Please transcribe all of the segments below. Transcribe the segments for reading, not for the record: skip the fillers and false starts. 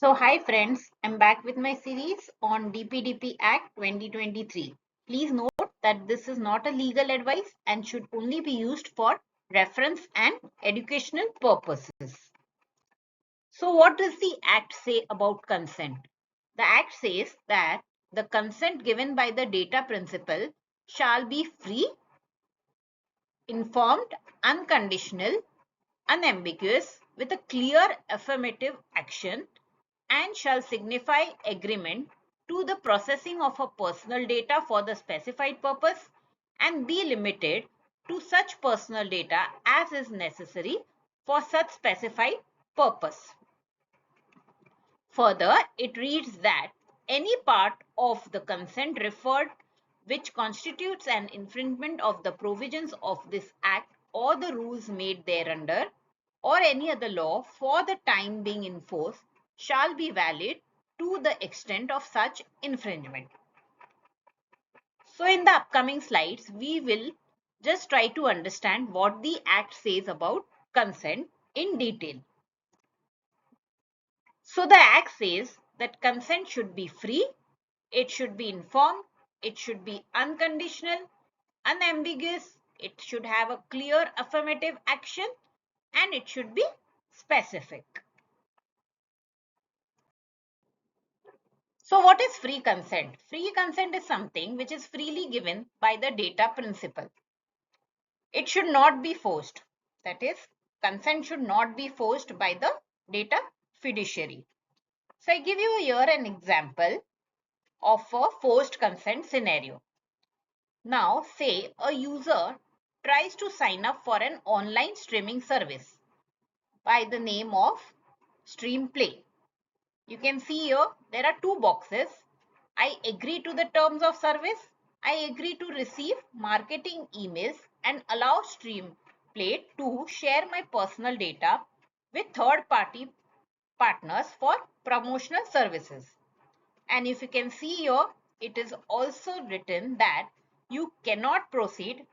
Hi friends, I'm back with my series on DPDP Act 2023. Please note that this is not a legal advice and should only be used for reference and educational purposes. So what does the Act say about consent? The Act says that the consent given by the data principal shall be free, informed, unconditional, unambiguous, with a clear affirmative action, and shall signify agreement to the processing of a personal data for the specified purpose and be limited to such personal data as is necessary for such specified purpose. Further, it reads that any part of the consent referred which constitutes an infringement of the provisions of this Act or the rules made thereunder or any other law for the time being in force shall be valid to the extent of such infringement. So in the upcoming slides, we will just try to understand what the Act says about consent in detail. So the Act says that consent should be free, it should be informed, it should be unconditional, unambiguous, it should have a clear affirmative action, and it should be specific. So what is free consent? Free consent is something which is freely given by the data principal. It should not be forced. That is, consent should not be forced by the data fiduciary. So I give you here an example of a forced consent scenario. Now, say a user tries to sign up for an online streaming service by the name of Stream Play. You can see here there are two boxes. I agree to the terms of service. I agree to receive marketing emails and allow Stream Play to share my personal data with third-party partners for promotional services. And if you can see here, it is also written that you cannot proceed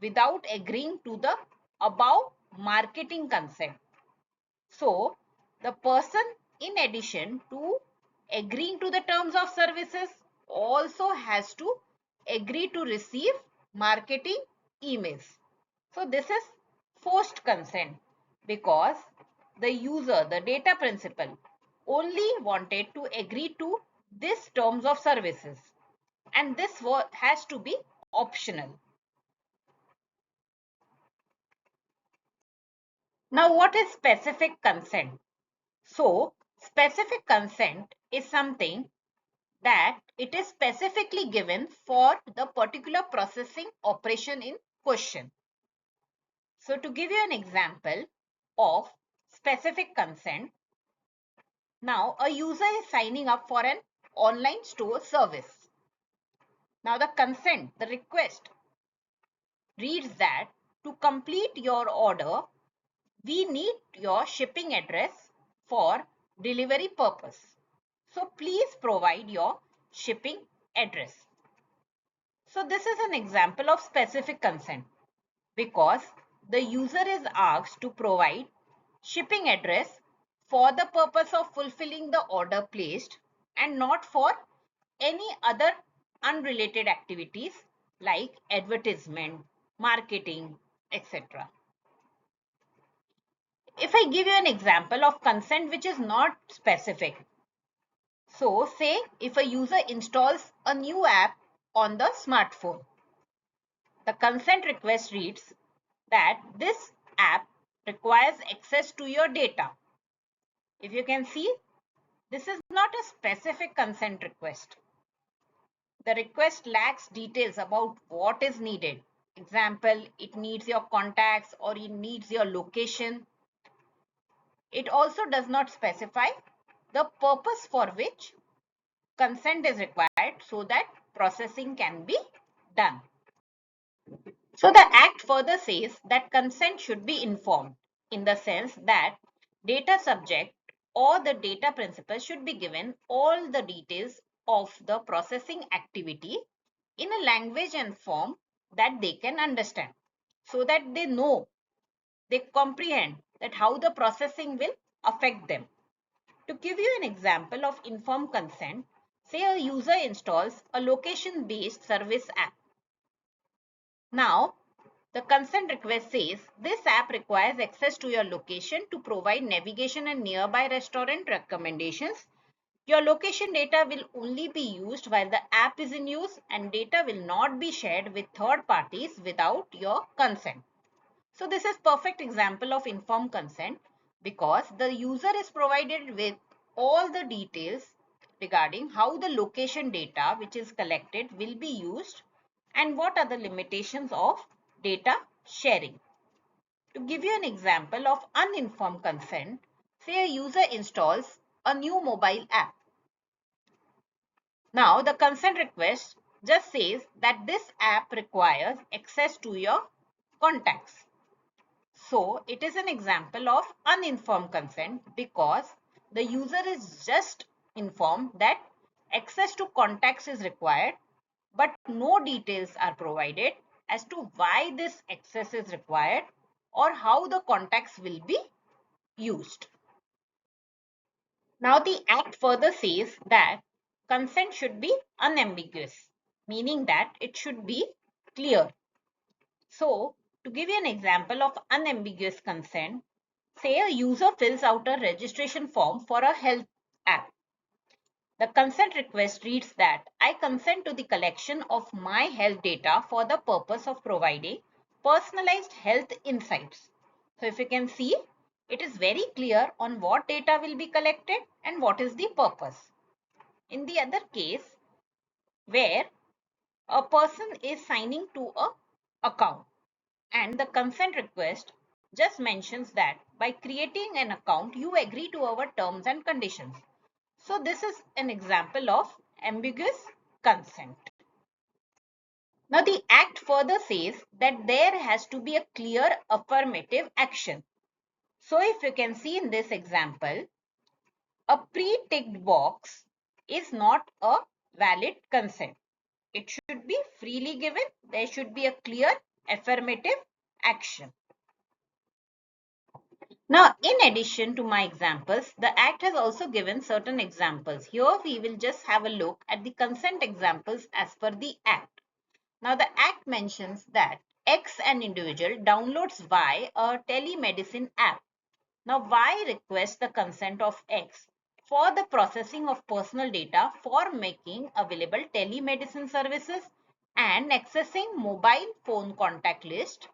without agreeing to the above marketing consent. So, the person, in addition to agreeing to the terms of services, also has to agree to receive marketing emails. So, this is forced consent because the user, the data principal, only wanted to agree to these terms of services, and this has to be optional. Now, what is specific consent? So, specific consent is something that it is specifically given for the particular processing operation in question. So, to give you an example of specific consent, now a user is signing up for an online store service. Now, the consent, the request reads that to complete your order, we need your shipping address for delivery purpose. So please provide your shipping address. So this is an example of specific consent because the user is asked to provide shipping address for the purpose of fulfilling the order placed and not for any other unrelated activities like advertisement, marketing, etc. If I give you an example of consent which is not specific. So say if a user installs a new app on the smartphone, the consent request reads that this app requires access to your data. If you can see, this is not a specific consent request. The request lacks details about what is needed. Example, it needs your contacts or it needs your location. It also does not specify the purpose for which consent is required so that processing can be done. So the Act further says that consent should be informed in the sense that data subject or the data principal should be given all the details of the processing activity in a language and form that they can understand so that they know, they comprehend that how the processing will affect them. To give you an example of informed consent, say a user installs a location-based service app. Now, the consent request says this app requires access to your location to provide navigation and nearby restaurant recommendations. Your location data will only be used while the app is in use, and data will not be shared with third parties without your consent. So this is perfect example of informed consent because the user is provided with all the details regarding how the location data which is collected will be used and what are the limitations of data sharing. To give you an example of uninformed consent, say a user installs a new mobile app. Now the consent request just says that this app requires access to your contacts. So it is an example of uninformed consent because the user is just informed that access to contacts is required, but no details are provided as to why this access is required or how the contacts will be used. Now the Act further says that consent should be unambiguous, meaning that it should be clear. So, to give you an example of unambiguous consent, say a user fills out a registration form for a health app. The consent request reads that I consent to the collection of my health data for the purpose of providing personalized health insights. So if you can see, it is very clear on what data will be collected and what is the purpose. In the other case, where a person is signing to a account, and the consent request just mentions that by creating an account, you agree to our terms and conditions. So this is an example of ambiguous consent. Now the Act further says that there has to be a clear affirmative action. So if you can see in this example, a pre-ticked box is not a valid consent. It should be freely given. There should be a clear affirmative action. Now, in addition to my examples, the Act has also given certain examples. Here we will just have a look at the consent examples as per the Act. Now, the Act mentions that X, an individual, downloads Y, a telemedicine app. Now, Y requests the consent of X for the processing of personal data for making available telemedicine services and accessing mobile phone contact list.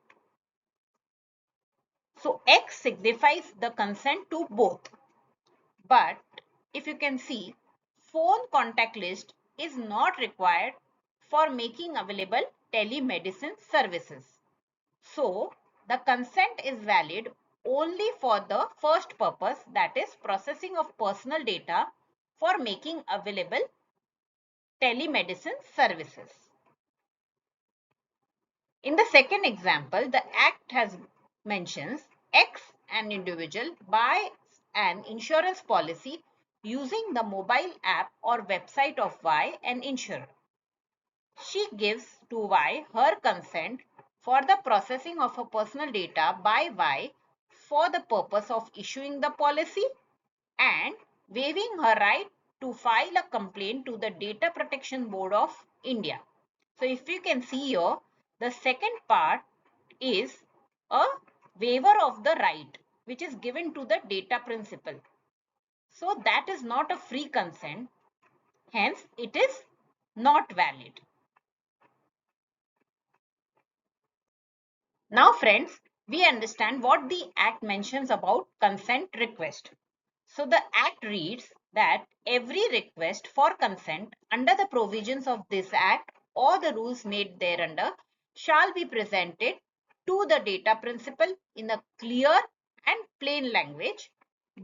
So X signifies the consent to both. But if you can see, phone contact list is not required for making available telemedicine services. So the consent is valid only for the first purpose, that is processing of personal data for making available telemedicine services. In the second example, the Act has mentions X, an individual, buys an insurance policy using the mobile app or website of Y, an insurer. She gives to Y her consent for the processing of her personal data by Y for the purpose of issuing the policy and waiving her right to file a complaint to the Data Protection Board of India. So if you can see here, the second part is a waiver of the right which is given to the data principal. So that is not a free consent, hence it is not valid. Now friends, we understand what the Act mentions about consent request. So the Act reads that every request for consent under the provisions of this Act or the rules made thereunder shall be presented to the data principal in a clear and plain language,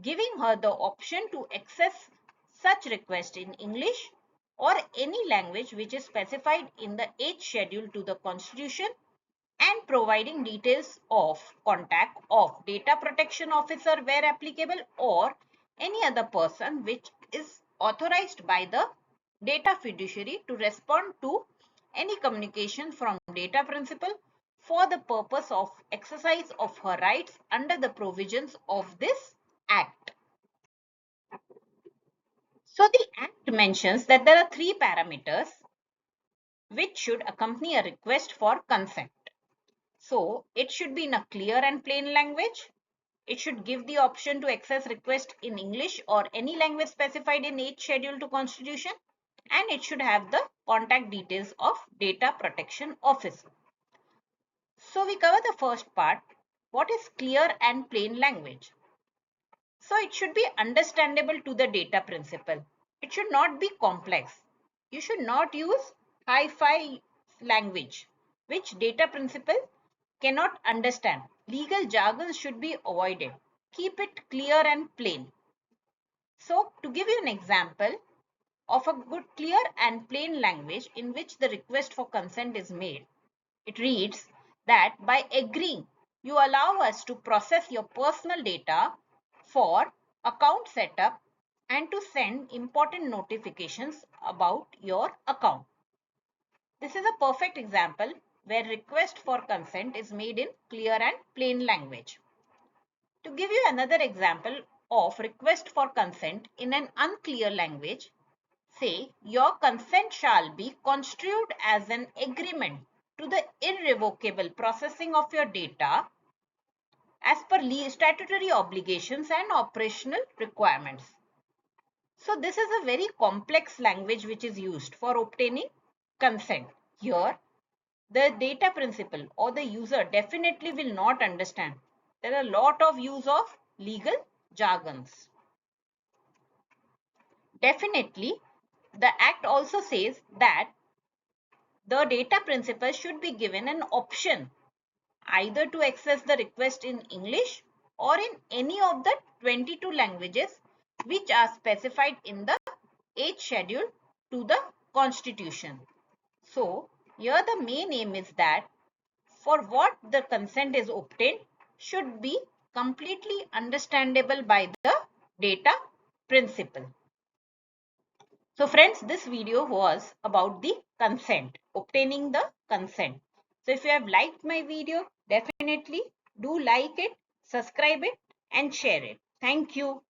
giving her the option to access such request in English or any language which is specified in the 8th schedule to the Constitution, and providing details of contact of data protection officer where applicable or any other person which is authorized by the data fiduciary to respond to any communication from data principal for the purpose of exercise of her rights under the provisions of this Act. So the Act mentions that there are 3 parameters which should accompany a request for consent. So it should be in a clear and plain language. It should give the option to access request in English or any language specified in 8th schedule to Constitution, and it should have the contact details of Data Protection Officer. So we cover the first part. What is clear and plain language? So it should be understandable to the data principal. It should not be complex. You should not use hi-fi language, which data principal cannot understand. Legal jargon should be avoided. Keep it clear and plain. So to give you an example of a good clear and plain language in which the request for consent is made, it reads that by agreeing, you allow us to process your personal data for account setup and to send important notifications about your account. This is a perfect example where request for consent is made in clear and plain language. To give you another example of request for consent in an unclear language, say your consent shall be construed as an agreement to the irrevocable processing of your data as per statutory obligations and operational requirements. So this is a very complex language which is used for obtaining consent. Here, the data principal or the user definitely will not understand. There are a lot of use of legal jargons. Definitely, the Act also says that the data principal should be given an option either to access the request in English or in any of the 22 languages which are specified in the 8th schedule to the Constitution. So, here the main aim is that for what the consent is obtained should be completely understandable by the data principal. So friends, this video was about the consent, obtaining the consent. So if you have liked my video, definitely do like it, subscribe it and share it. Thank you.